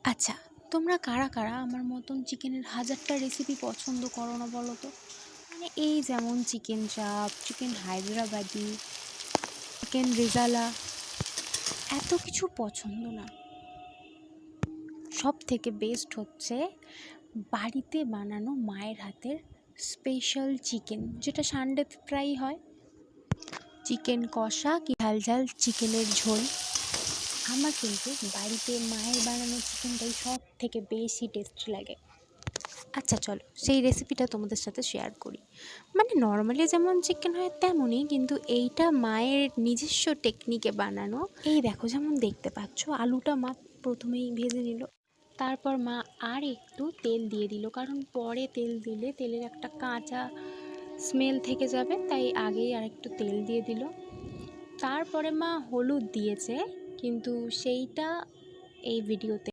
আচ্ছা, তোমরা কারা কারা আমার মতন চিকেনের হাজারটা রেসিপি পছন্দ করো না বলো তো? মানে এই যেমন চিকেন চাপ, চিকেন হায়দ্রাবাদি, চিকেন রেজালা, এত কিছু পছন্দ না। সব থেকে বেস্ট হচ্ছে বাড়িতে বানানো মায়ের হাতের স্পেশাল চিকেন, যেটা সানডেতে প্রায়ই হয়। চিকেন কষা কি ঝাল ঝাল চিকেনের ঝোল। আমার কিন্তু বাড়িতে মায়ের বানানো চিকেনটাই সব থেকে বেশি টেস্টি লাগে। আচ্ছা চলো সেই রেসিপিটা তোমাদের সাথে শেয়ার করি। মানে নর্মালি যেমন চিকেন হয় তেমনই, কিন্তু এইটা মায়ের নিজস্ব টেকনিকে বানানো। এই দেখো, যেমন দেখতে পাচ্ছ, আলুটা মা প্রথমেই ভেজে নিল, তারপর মা আর একটু তেল দিয়ে দিল, কারণ পরে তেল দিলে তেলের একটা কাঁচা স্মেল থেকে যাবে, তাই আগেই আর একটু তেল দিয়ে দিল। তারপরে মা হলুদ দিয়েছে, কিন্তু সেইটা এই ভিডিওতে